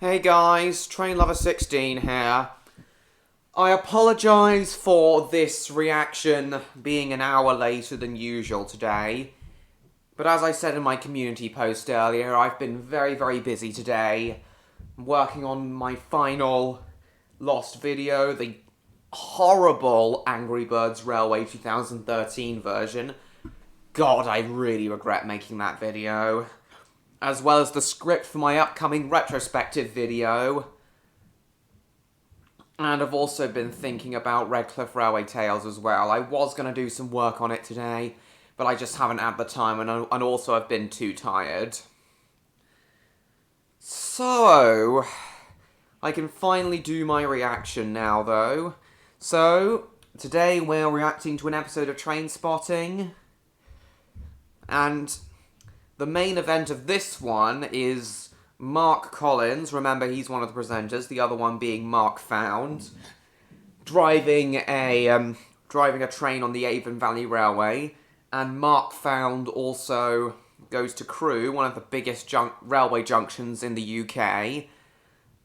Hey guys, Train Lover 16 here. I apologise for this reaction being an hour later than usual today, but as I said in my community post earlier, I've been very busy today, working on my final lost video, the horrible Angry Birds Railway 2013 version. God, I really regret making that video. As well as the script for my upcoming retrospective video. And I've also been thinking about Redcliffe Railway Tales as well. I was going to do some work on it today, but I just haven't had the time, and also I've been too tired. So, I can finally do my reaction now, though. So, today we're reacting to an episode of Trainspotting, and the main event of this one is Mark Collins, remember he's one of the presenters, the other one being Mark Found, driving a train on the Avon Valley Railway, and Mark Found also goes to Crewe, one of the biggest railway junctions in the UK,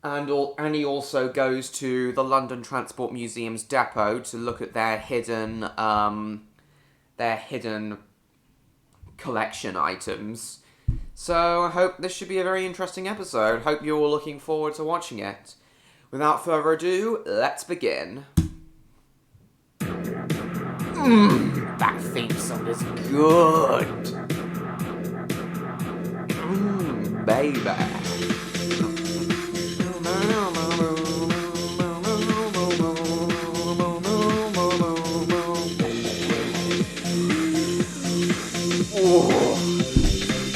and he also goes to the London Transport Museum's depot to look at their hidden collection items. So I hope this should be a very interesting episode. Hope you're all looking forward to watching it. Without further ado, let's begin. That theme song is good. Baby.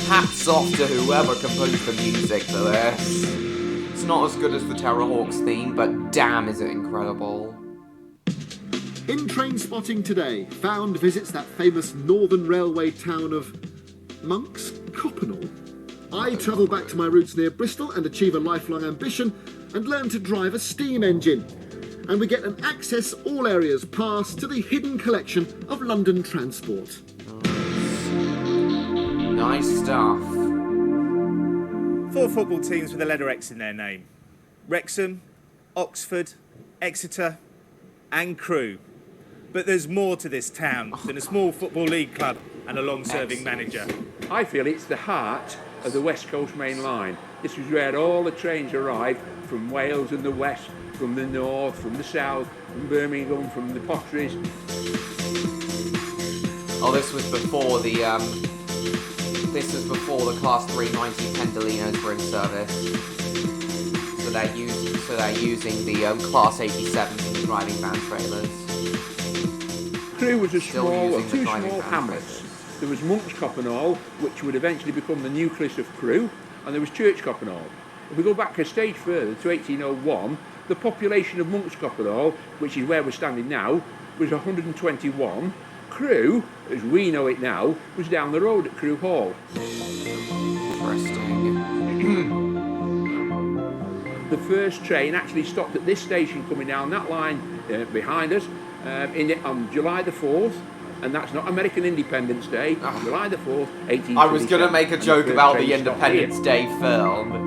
Hats off to whoever composed the music for this. It's not as good as the Terrorhawks theme, but damn is it incredible. In Trainspotting today, Found visits that famous Northern Railway town of Monks Coppenall. I travel back to my roots near Bristol and achieve a lifelong ambition and learn to drive a steam engine. And we get an access all areas pass to the hidden collection of London Transport. Nice stuff. 4 football teams with the letter X in their name. Wrexham, Oxford, Exeter and Crewe. But there's more to this town than a small football league club and a long-serving manager. I feel it's the heart of the West Coast Main Line. This is where all the trains arrive from Wales and the West, from the North, from the South, from Birmingham, from the Potteries. Oh, this was before the Class 390 Pendolinos were in service. So they're using the Class 87s and the driving van trailers. Crewe was two using small hamlets. There was Monks Coppenall, which would eventually become the nucleus of Crewe, and there was Church Coppenall. If we go back a stage further to 1801, the population of Monks Coppenall, which is where we're standing now, was 121. Crewe, as we know it now, was down the road at Crewe Hall. Interesting. The first train actually stopped at this station coming down that line behind us on July the 4th, and that's not American Independence Day, July the 4th, 1827. I was going to make a joke about the Independence Day film.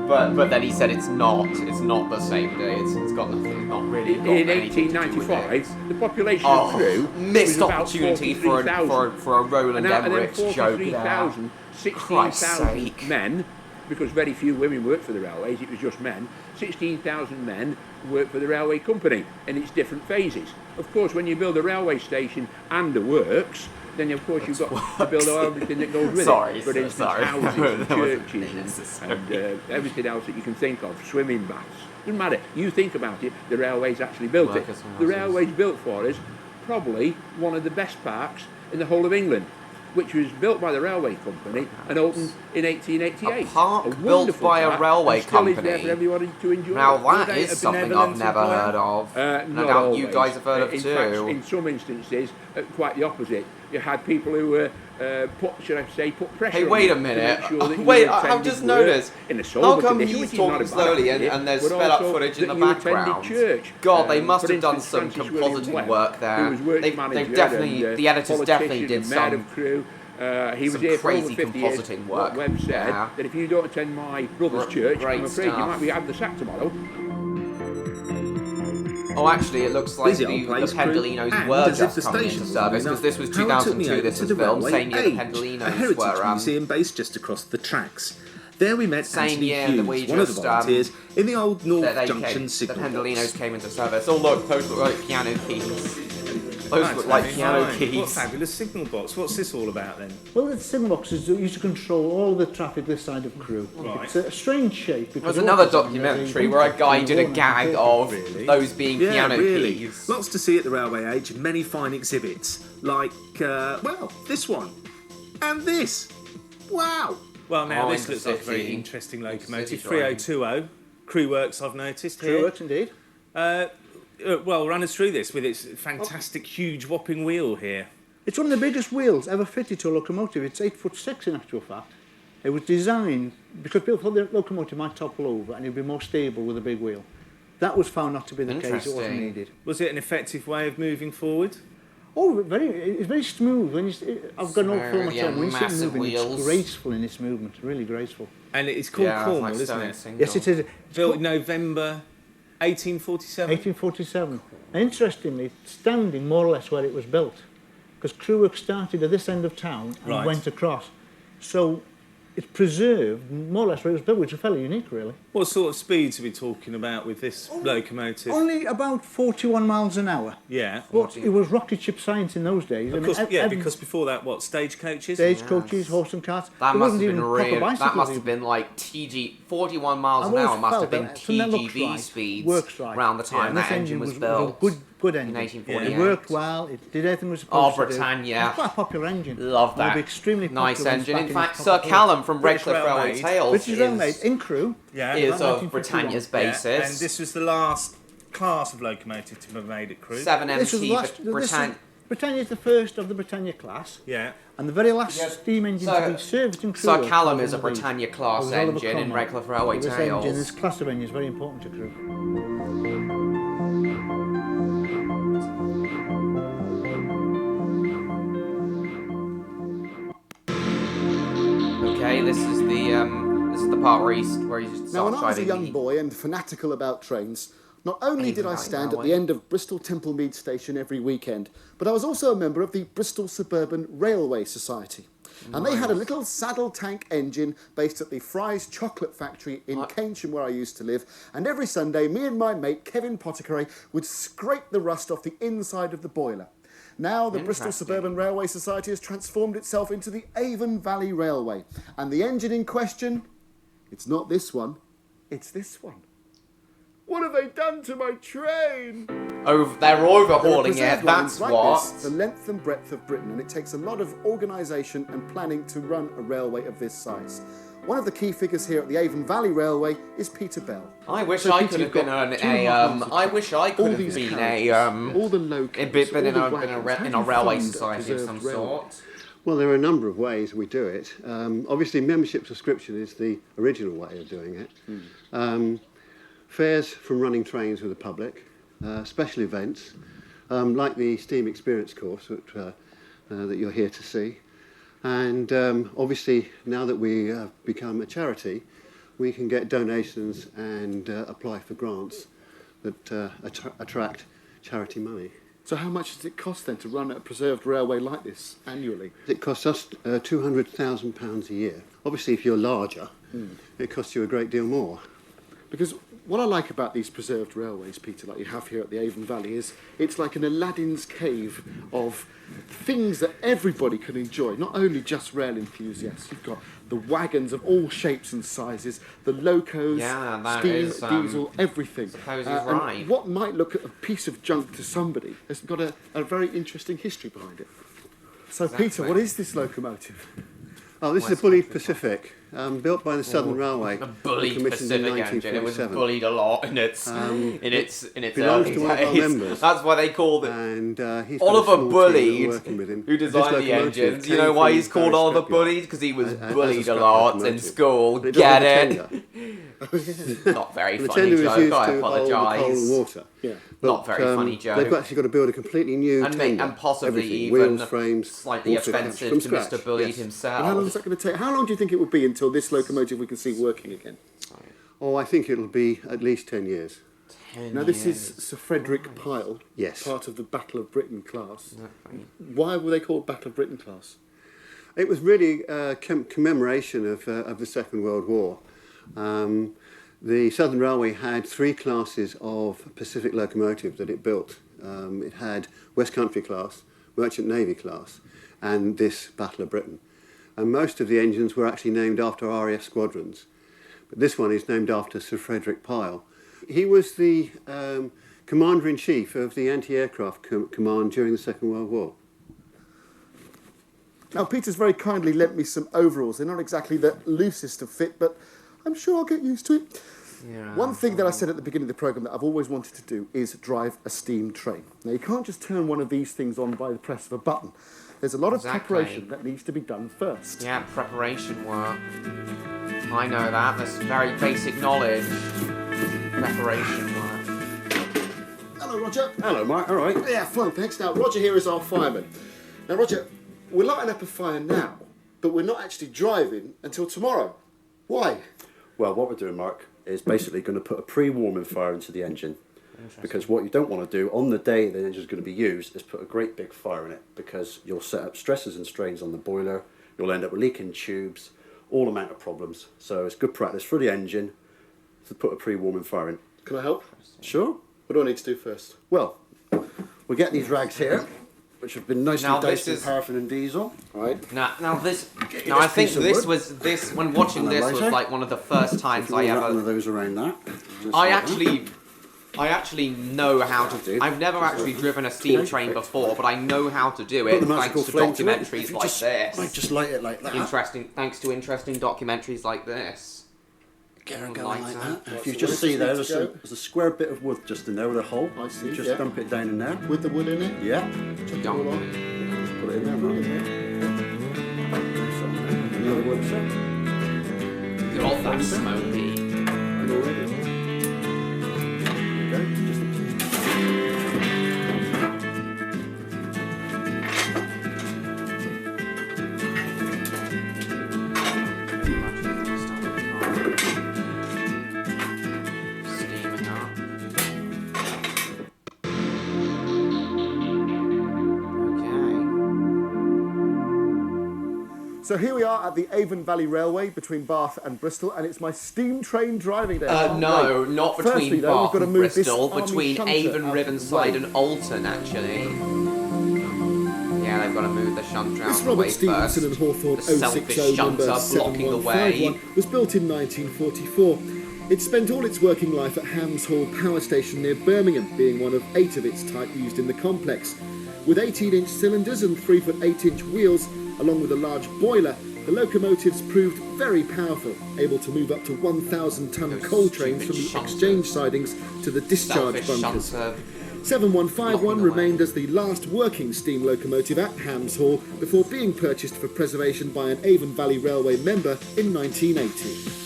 But then he said it's not the same day, it's got nothing, not really got in anything to do with 1895, the population of Crewe missed was about opportunity for a Roland Emmerich joke there. 16,000 men, because very few women worked for the railways, it was just men. 16,000 men worked for the railway company in its different phases. Of course, when you build a railway station and a works, then of course you've got to build everything that goes with it. For instance, houses, churches, and everything else that you can think of, swimming baths. Doesn't matter. You think about it, the railways actually built it. The railways built for us probably one of the best parks in the whole of England, which was built by the railway company and opened in 1888. A park built by a railway company. Still is there for everybody to enjoy. Now that is something I've never heard of. No doubt you guys have heard of in too. fact, in some instances, quite the opposite. You had people who were put pressure. Hey, wait a minute. Wait, I've just noticed. How come he's talking slowly and there's sped up footage in the background? God, they must have done some compositing work there. They've definitely, the editors definitely did some He was Some here for over crazy 50 years. compositing What work. Webb said, Yeah. that if you don't attend my brother's church, great I'm afraid you stuff. might be having the sack tomorrow. Oh, actually, it looks like Busy the old place, crew. Pendolinos And were as if just the coming station into was service, enough, because this was Howard took me 2002, over this to was the filmed, Railway same year the Age, a Pendolinos heritage were... museum based just across the tracks. There we met Same Anthony year Hughes, that we one of the just, volunteers in the old North that they Junction the signal Pendolinos box. came into service. Oh look, those look like piano keys. Those Right, look like Tony, piano right. keys. What fabulous signal box. What's this all about then? Well, the signal box is used to control all the traffic this side of Crewe. Right. It's a strange shape. There because was another all the time documentary there's where a guy did a one gag and of really? those being Yeah, piano really. keys. Lots to see at the Railway Age, many fine exhibits, like, well, this one. And this. Wow. Well, now Oh, this looks like a very Intercity. interesting Intercity locomotive. train. 3020. Crew Works, I've noticed here. True works indeed. Well, run us through this with its fantastic, huge, whopping wheel here. It's one of the biggest wheels ever fitted to a locomotive. It's 8'6" in actual fact. It was designed because people thought the locomotive might topple over and it'd be more stable with a big wheel. That was found not to be the case. It wasn't Interesting. needed. Was it an effective way of moving forward? Oh, it's very smooth. I've got an old So, film at yeah, home. When you see it massive moving, wheels. it's graceful in its movement. Really graceful. And it's called Yeah, Cornwall, like isn't Stone it? Single. Yes, it is. It's Built called- in November 1847. 1847. And interestingly, it's standing more or less where it was built. Because Crewe Works started at this end of town and Right. went across. So it's preserved more or less where it was built, which is fairly unique, really. What sort of speeds are we talking about with this locomotive? Only about 41 miles an hour. Yeah. But it was rocket ship science in those days. Of course, yeah, because before that, what, stagecoaches? stagecoaches, horse and carts. That There must have wasn't been even proper real. That bicycles must have even. been like TG 41 miles I've an hour always must have felt been that something that looks TGV right, speeds works right. around the time And this that engine was a built. good in engine. 1848. It worked well. It did everything it was Oh, supposed to do. Britannia. It's quite a popular engine. Love It'll that. be extremely popular Nice when it's engine. back In its fact, proper Sir form. Callum from British Redcliffe Railway Railway. Tales British Railway in Crewe. Yeah. is About of 1951. Britannia's Yeah, basis. and this was the last class of locomotive to be made at Crewe. 7MC This was the last. Britannia. Britannia is the first of the Britannia class. Yeah. And the very last Yes. steam engine So- to be serviced in Crewe. Sir was Callum is a Avon Valley. Britannia class It was Oliver engine in Cromwell. Redcliffe Railway This engine, Tales. this class of engine is very important to Crewe. Okay, this is the part where he Now, starts when I was a driving young the- boy and fanatical about trains, not only did I Avon stand at Railway. the end of Bristol Templemead Station every weekend, but I was also a member of the Bristol Suburban Railway Society. And they had a little saddle tank engine based at the Fry's Chocolate Factory in Keynsham, where I used to live. And every Sunday, me and my mate, Kevin Potticaray, would scrape the rust off the inside of the boiler. Now, the Bristol Interesting. Suburban Railway Society has transformed itself into the Avon Valley Railway. And the engine in question, it's not this one, it's this one. What have they done to my train? They're There are overhauling preserved it. lines That's like what. this, the length and breadth of Britain, and it takes a lot of organisation and planning to run a railway of this size. One of the key figures here at the Avon Valley Railway is Peter Bell. I wish So, I Peter, could have you've been got an 2.5 miles of I track, wish I all could have these been carriages, all the locos, been in all the a wagons. How do you railway fund a society of some preserved railway? sort. Well, there are a number of ways we do it. Obviously, membership subscription is the original way of doing it. Fares from running trains with the public, special events, like the Steam Experience course that you're here to see. And obviously, now that we have become a charity, we can get donations and apply for grants that attract charity money. So how much does it cost then to run a preserved railway like this annually? It costs us £200,000 a year. Obviously, if you're larger, it costs you a great deal more. Because what I like about these preserved railways, Peter, like you have here at the Avon Valley, is it's like an Aladdin's cave of things that everybody can enjoy, not only just rail enthusiasts. You've got the wagons of all shapes and sizes, the locos, Yeah, that steam, is, diesel, everything. suppose he's And right. what might look at a piece of junk to somebody has got a very interesting history behind it. So, Peter, what is this locomotive? Oh, this is a Bullied Pacific, built by the Southern Railway. A bullied commissioned in Pacific engine. It was 1947. bullied a lot in its belongs early to one of our days. members. That's why they called it. And he's got a Oliver small team Bullied, working with him. who This designed the locomotive engines. You came know why from he's called Paris Oliver scrapyard. Bullied? Because he was As a bullied a scrap lot in locomotive. school. But it doesn't Get have a it? Not very The funny tender is joke, used I to hold the coal and apologise. water. Yeah. Not very funny joke. They've actually got to build a completely new tender. And possibly Everything. even Wheels, frames, slightly water caps, offensive from to scratch. Mr. Bullied Yes. himself. And how long is that going to take? How long do you think it would be until this locomotive we can see working again? Oh, I think it'll be at least 10 years. Now, this is Sir Frederick Pyle, Yes. part of the Battle of Britain class. Why were they called Battle of Britain class? It was really a commemoration of the Second World War. The Southern Railway had 3 classes of Pacific locomotive that it built. It had West Country class, Merchant Navy class, and this Battle of Britain. And most of the engines were actually named after RAF squadrons. But this one is named after Sir Frederick Pyle. He was the Commander-in-Chief of the Anti-Aircraft Command during the Second World War. Now, Peter's very kindly lent me some overalls. They're not exactly the loosest of fit, but I'm sure I'll get used to it. Yeah. One thing that I said at the beginning of the programme that I've always wanted to do is drive a steam train. Now, you can't just turn one of these things on by the press of a button. There's a lot of Exactly. preparation that needs to be done first. Yeah, preparation work. I know that. That's very basic knowledge. Preparation work. Hello, Roger. Hello, Mark. All right. Yeah, fine, thanks. Now, Roger here is our fireman. Now, Roger, we're lighting up a fire now, but we're not actually driving until tomorrow. Why? Well, what we're doing, Mark, is basically going to put a pre-warming fire into the engine. Because what you don't want to do on the day the engine's going to be used is put a great big fire in it, because you'll set up stresses and strains on the boiler, you'll end up with leaking tubes, all amount of problems. So it's good practice for the engine to put a pre-warming fire in. Can I help? Sure. What do I need to do first? Well, we'll get these rags here, which have been nicely Now, diced this with is- paraffin and diesel. Right. Now I this think piece of this wood. was this when watching And a this was lighter. like one of the first times If you I want one of ever. those around that. just I like that. actually know how to do. I've never actually driven a steam train before, but I know how to do Put it the magical thanks to flame to it. If documentaries you like just, this. like, just light it like that. Thanks to interesting documentaries like this. Get her Like going like that. that. If you so just where's see this there, need there's to go? there's a square bit of wood just in there with a hole. I see, You just yeah. dump it down in there. With the wood in it? Yeah. Chuck it all on. Put it in there, Mark. Another wood, sir. God, that's smoky. I'm all ready. There you go. Just Steaming up. So here we are at the Avon Valley Railway between Bath and Bristol, and it's my steam train driving day. No, not between Firstly, though, we've Bath got to and move this Bristol, army between shunter Avon, out of the Riverside way. and Alton, actually. Yeah, they've got to move the shunter out This of the way Robert Stevenson first. and Hawthorne The selfish 060 shunter number blocking the way. 7151 was built in 1944. It spent all its working life at Hams Hall Power Station near Birmingham, being one of 8 of its type used in the complex. With 18-inch cylinders and 3-foot 8-inch wheels, along with a large boiler, the locomotives proved very powerful, able to move up to 1,000-ton Those coal trains from stupid the shunters. exchange sidings to the discharge Selfish bunkers. shunter. 7151 Blocking the way. remained as the last working steam locomotive at Hams Hall before being purchased for preservation by an Avon Valley Railway member in 1980.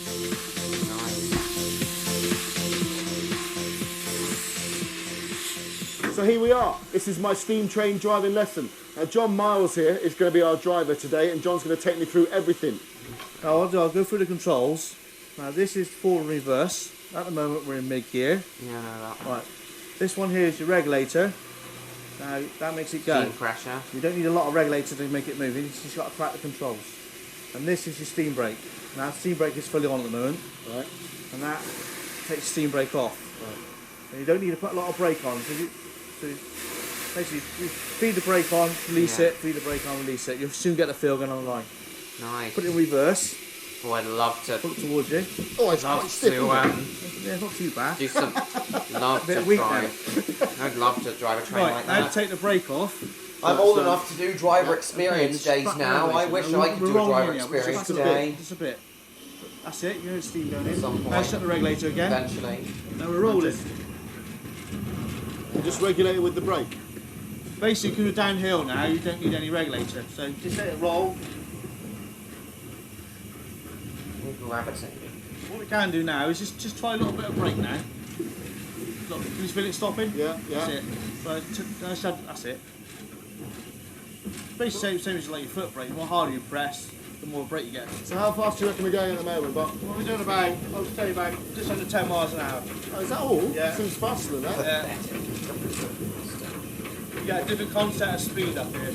So here we are. This is my steam train driving lesson. Now John Miles here is going to be our driver today, and John's going to take me through everything. Now I'll go through the controls. Now this is forward and reverse. At the moment we're in mid-gear. Yeah, no, that Right. This one here is your regulator. Now that makes it go. steam pressure. You don't need a lot of regulator to make it move. You just got to crack the controls. And this is your steam brake. Now the steam brake is fully on at the moment. Right. And that takes the steam brake off. Right. And you don't need to put a lot of brake on. So basically, you feed the brake on, release Yeah. it, feed the brake on, release it. You'll soon get the feel going on the line. Nice. Put it in reverse, Oh, I'd love to. pull it towards you. Oh, it's quite Love stiff, to isn't it? Yeah, it's not too bad. do some. Love Bit to weak drive. I'd love to drive a train Right, like now that. take the brake off. I'm old enough to do driver experience Okay, days just now. back I the wish regulator. I could We're do a rolling driver in now, experience just a bit, today. Just a bit. That's it, you're steam going in. Some Now point. shut the regulator again. Eventually. Now we're rolling. You just regulate it with the brake. Basically, we're downhill now, you don't need any regulator. So just let it roll. gravity. What we can do now is just try a little bit of brake now. Look, can you feel it stopping? Yeah. That's it. Right, that's it. Basically same as like your foot brake. The more harder you press, the more brake you get. So how fast do you reckon we're going at the moment, Bob? What we're doing about, I'll tell you about just under 10 miles an hour. Oh, is that all? Yeah. Seems faster than that. Yeah. You get a different concept of speed up here.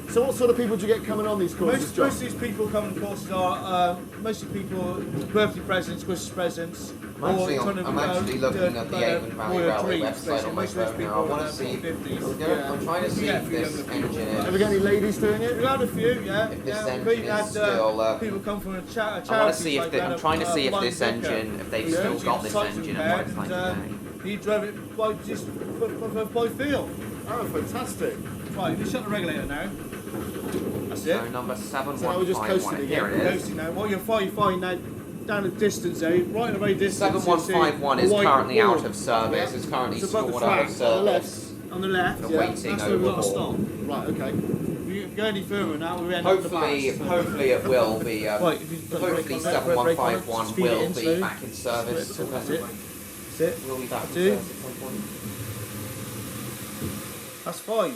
So what sort of people do you get coming on these courses, John? Most of these people coming to courses are mostly people, birthday presents, Christmas presents. I'm actually looking at the Avon Valley Railway website on my phone now. I want to see. I'm trying to see if this engine Have we got any ladies doing it? We've had a few, yeah. If this yeah. engine is still. People come from a charity. I want to see if like I'm trying to see if this engine, if they've still got this engine and what it's like today. He drove it by by feel. Oh, fantastic. Right, you shut the regulator now. That's it. So number So now we're just 7151. coasting Here again. it is. Coasting now. What you'll find now, down the distance there, right in the very distance. 7151 is currently out of service. It's currently It's above the stored out of track, service. on the left, They're waiting that's where we've got to overhaul. stop. Right, okay. If you go any further now, we're end up the Hopefully it will be. Right, if you put the brake Hopefully on there, put the brake on it, 7151 speed it will in be slowly. back in service. That's it. That's it. Will be back in Two. service at some point. That's fine.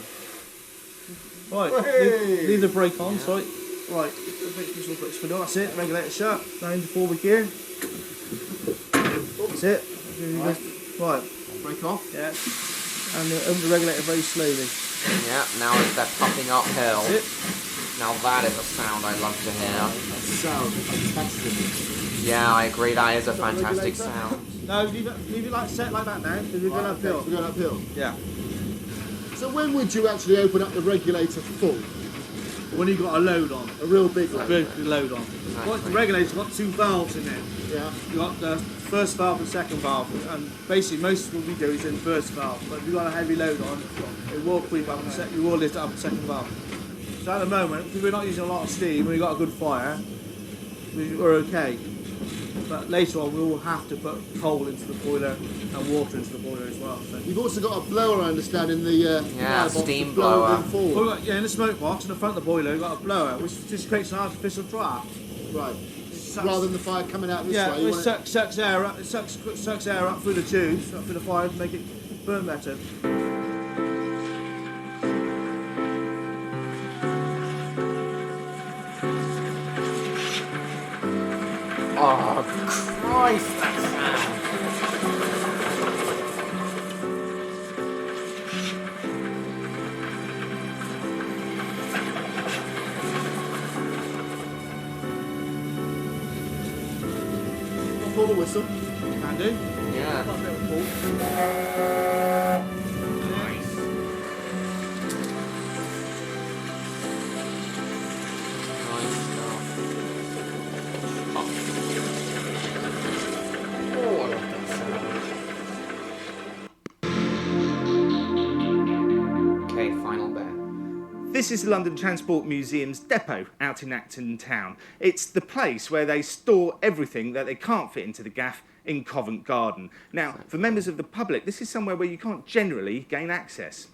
Right, Hey! leave the brake on, sorry. Right, that's it, regulator shut, down to forward gear. That's it. Right, Break off. yeah. And open the regulator very slowly. Yeah, now as they're puffing uphill. That's it. Now that is a sound I'd love to hear. Sound fantastic. Yeah, I agree, that is a fantastic regulator? sound. No, leave it like set like that now, because we're going uphill. We're going uphill. Yeah. So when would you actually open up the regulator full? When you've got a load on. A real big one? Big load on. The regulator's got two valves in it. Yeah. You've got the first valve and second valve, and basically most of what we do is in the first valve, but if you've got a heavy load on, it will creep up, you will lift it up the second valve. So at the moment, because we're not using a lot of steam, we've got a good fire, we're okay. But later on, we will have to put coal into the boiler and water into the boiler as well. So. You've also got a blower, I understand, in the firebox steam to blow blower. them forward. Well, in the smoke box in the front of the boiler, we've got a blower, which just creates an artificial draft. Right. Rather than the fire coming out this way. It sucks air up. It sucks air up through the tubes, up through the fire to make it burn better. Oh, Christ, that sound. Pull the whistle. Can do. Yeah. Got a bit of pull. Nice. Nice stuff. Oh, I love that sound. Okay, final bit. This is the London Transport Museum's depot out in Acton Town. It's the place where they store everything that they can't fit into the gaff in Covent Garden. Now, for members of the public, this is somewhere where you can't generally gain access.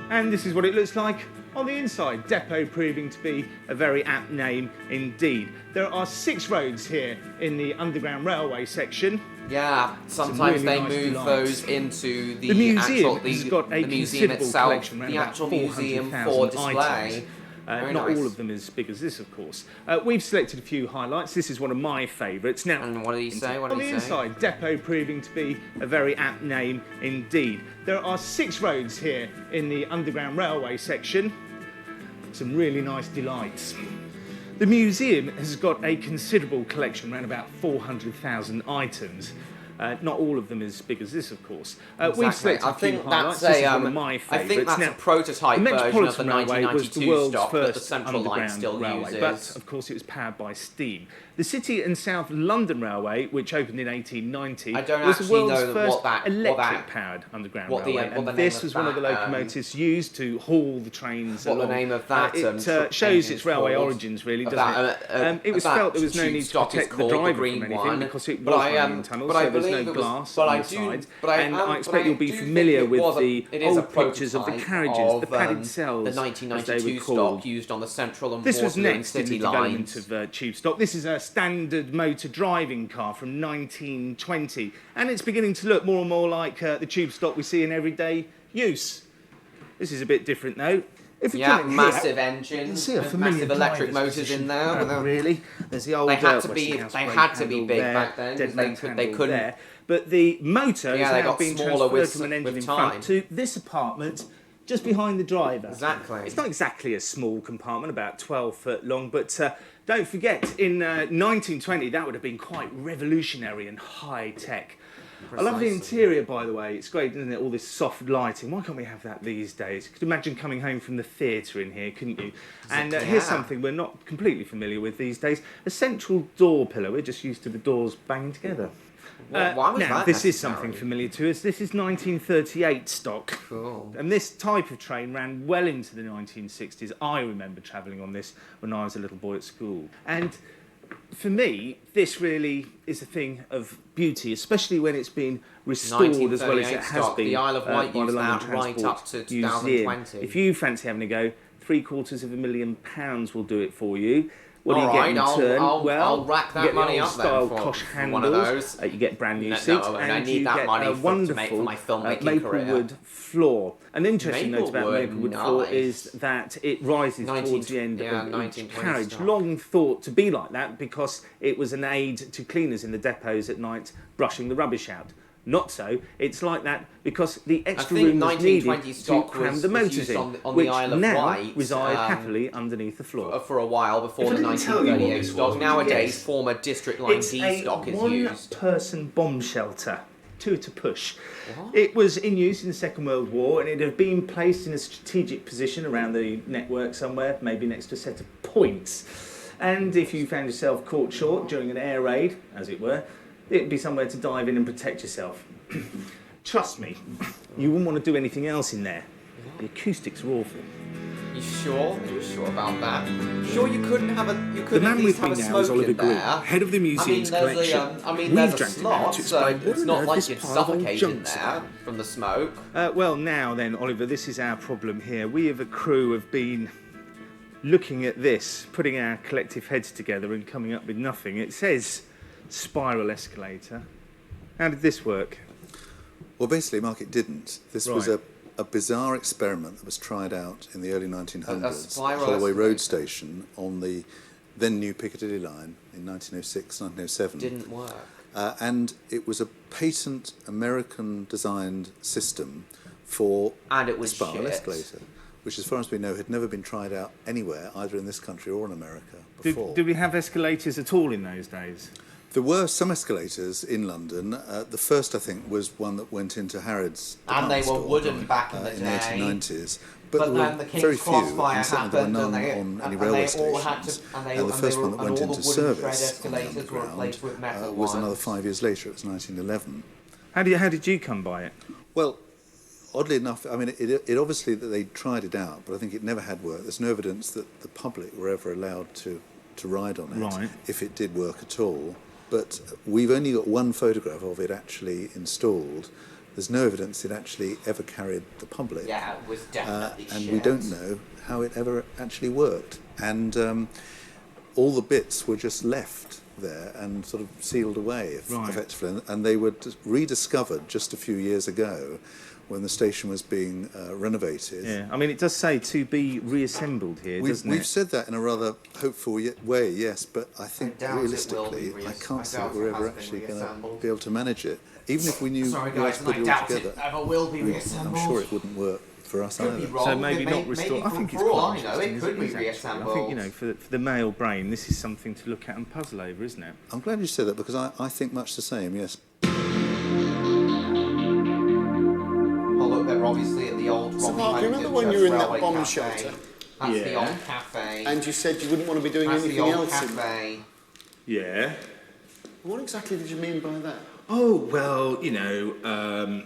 And this is what it looks like on the inside. Depot proving to be a very apt name indeed. There are 6 roads here in the Underground Railway section. Yeah, sometimes really they nice move delights. those into the museum actual, has got a the museum considerable itself, collection, around the about actual museum 400,000 for display. items. Very Not nice. all of them as big as this, of course. We've selected a few highlights. This is one of my favourites. Now, And what did he say? What on did the he say? inside, Depot proving to be a very apt name indeed. There are 6 roads here in the Underground Railway section. Some really nice delights. The museum has got a considerable collection, around about 400,000 items. Not all of them as big as this, of course. We've selected I a few think highlights. that's This is a, one of my I favourites. think that's Now, a prototype the version of the Metropolitan Railway was the 1992 world's stock that the first Central Line underground still railway, uses. but of course it was powered by steam. The City and South London Railway, which opened in 1890, I don't was the actually world's know first what that- electric-powered underground what the- railway, what the and name this of was one of the that, locomotives used to haul the trains what the along. name of that, It shows its railway origins, really, doesn't it? It was that felt there was no tube need to stock is protect the called driver green from anything one, because it but was I running in tunnels, but I so there's believe no it was- glass but on I the do- sides. but I And am- I but expect I you'll be do think familiar it with was the it is a old pictures of the prototype carriages, the of, padded cells, the as they 1992 were called. stock used on the Central and This was Waterloo and next in the City development lines. of tube stock. This is a standard motor driving car from 1920, and it's beginning to look more and more like the tube stock we see in everyday use. This is a bit different though. If we Yeah, come in massive here, engines, you see a with familiar massive electric driver's motors in position. there. with a- Really? There's the old They had to be- Westinghouse they brake had to be handle big there, back then, 'cause dead they man's could- handle they couldn't- there. But the motor Yeah, has they now got been smaller transferred with- from an engine with in time. front to this apartment just behind the driver. Exactly. It's not exactly a small compartment, about 12 foot long, but don't forget, in 1920, that would have been quite revolutionary and high tech. I love the Precisely. interior, by the way. It's great, isn't it? All this soft lighting. Why can't we have that these days? You could imagine coming home from the theatre in here, couldn't you? And here's Yeah. something we're not completely familiar with these days. A central door pillar. We're just used to the doors banging together. Why was now, that this is necessary? something familiar to us. This is 1938 stock. Cool. And this type of train ran well into the 1960s. I remember travelling on this when I was a little boy at school. And for me, this really is a thing of beauty, especially when it's been restored as well as it 1938 has stock. been The Isle of Wight by the used London that right Transport up to Museum. 2020. If you fancy having a go, £750,000 will do it for you. What do you All get right, in I'll- return? I'll rack that you get the money old up then style for- cosh for one of handles. those. You get brand new No, seats, and I and need you that get money a to make wonderful for my filmmaking Maplewood career. floor. An interesting note about Maplewood, Maplewood floor nice. is that it rises 19 towards the end yeah, of each 1920 carriage. style. Long thought to be like that because it was an aid to cleaners in the depots at night brushing the rubbish out. Not so. It's like that because the extra think room was needed 1920 to stock cram was- the was motors used in, on the which Isle of now Wight, reside happily underneath the floor. For a while before If the I didn't tell you what 1938 this stock. was, Nowadays, yes. former District Line It's D a stock is used. one-person bomb shelter. Two to push. It was in use in the Second World War and it had been placed in a strategic position around the network somewhere, maybe next to a set of points. And if you found yourself caught short during an air raid, as it were, it'd be somewhere to dive in and protect yourself. Trust me, you wouldn't want to do anything else in there. The acoustics are awful. You sure? You sure about that? Sure, you couldn't have a. You The couldn't man at least with have me a now is smoke Oliver in Green, there. head of the museum's collection. There's We've a dragged him out slot, to so explain what it's on not earth like this you'd pile of old suffocate in junk's there about. from the smoke. Well, now then, Oliver, this is our problem here. We as a crew have been looking at this, putting our collective heads together and coming up with nothing. It says spiral escalator. How did this work? Well, basically, Mark, it didn't. This was Right. a bizarre experiment that was tried out in the early 1900s A at spiral Holloway Road escalator. Station on the then new Piccadilly line in 1906, 1907. Didn't work. And it was a patent American-designed system for And it a was spiral shit. escalator, which, as far as we know, had never been tried out anywhere, either in this country or in America before. Did we have escalators at all in those days? There were some escalators in London. The first, I think, was one that went into Harrods. And they department were store, wooden back in the in day. the 1890s. But But there then were the King's very few, Crossfire and certainly there were happened, none and they- on any and railway they all had to- stations. and they- the and first they one were- that and went all the into wooden tread service on the escalators were underground replaced with metal was another ones. 5 years later. It was 1911. How did you come by it? Well, oddly enough, I mean, it obviously that they tried it out, but I think it never had worked. There's no evidence that the public were ever allowed to ride on it, Right. if it did work at all. But we've only got one photograph of it actually installed. There's no evidence it actually ever carried the public. Yeah, it was definitely and shit. we don't know how it ever actually worked. And all the bits were just left there and sort of sealed away, Right. effectively. And they were rediscovered just a few years ago when the station was being renovated. Yeah, I mean, it does say to be reassembled here, doesn't We've it? said that in a rather hopeful way, yes, but I think doubt it will realistically, be I I can't see doubt that we're it ever has been actually going to reassembled. be able to manage it. Even if we knew Sorry how guys, to and put I it all doubt together, it ever will be I'm reassembled. sure it wouldn't work for us Could be either. wrong. So maybe It not may- restored. maybe I think for it's all quite I know, interesting, it isn't could be actually? I think, you know, for the male brain, this is something to look at and puzzle over, isn't it? I'm glad you said that because I think much the same, yes. Oh look, they're obviously at the old So Robbie Mark, you remember Hogan when you were in that Railway bomb Cafe? shelter? That's the Yeah. old cafe. And you said you wouldn't want to be doing That's the anything old else in there. cafe. Yeah. What exactly did you mean by that? Oh, well, you know,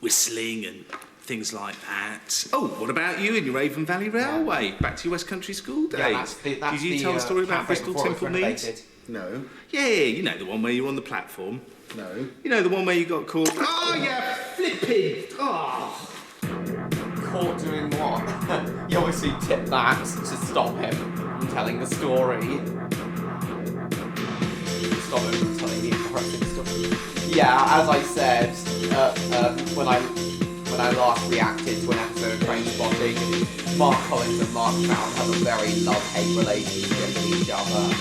whistling and things like that. Oh, what about you in your Avon Valley Railway? Back to your West Country school days. Yeah, that's Did you tell the story about cafe Bristol before it was Temple Meads? renovated. No. Yeah, you know the one where you're on the platform. No. You know the one where you got caught. Oh, yeah, flipping! Oh. Caught doing what? You obviously tipped that to stop him from telling the story. Stop him from telling the embarrassing story. Yeah, as I said, when I last reacted to an episode of Trainspotting, Mark Collins and Mark Found have a very love-hate relationship with each other.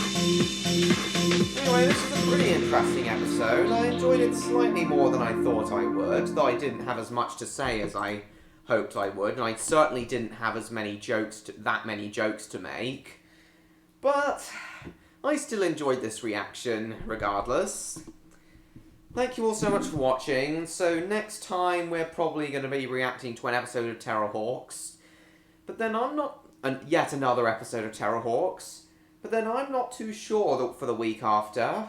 Anyway, this was a pretty interesting episode. I enjoyed it slightly more than I thought I would, though I didn't have as much to say as I hoped I would, and I certainly didn't have as many that many jokes to make. But I still enjoyed this reaction, regardless. Thank you all so much for watching. So next time we're probably going to be reacting to an episode of Terrorhawks. But then I'm not... yet another episode of Terrorhawks. But then I'm not too sure that for the week after.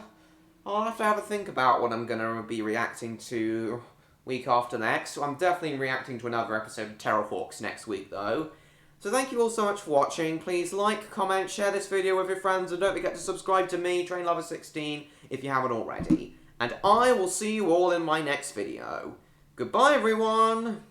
I'll have to have a think about what I'm going to be reacting to week after next. So I'm definitely reacting to another episode of Terrorhawks next week, though. So thank you all so much for watching. Please like, comment, share this video with your friends, and don't forget to subscribe to me, TrainLover16, if you haven't already. And I will see you all in my next video. Goodbye, everyone!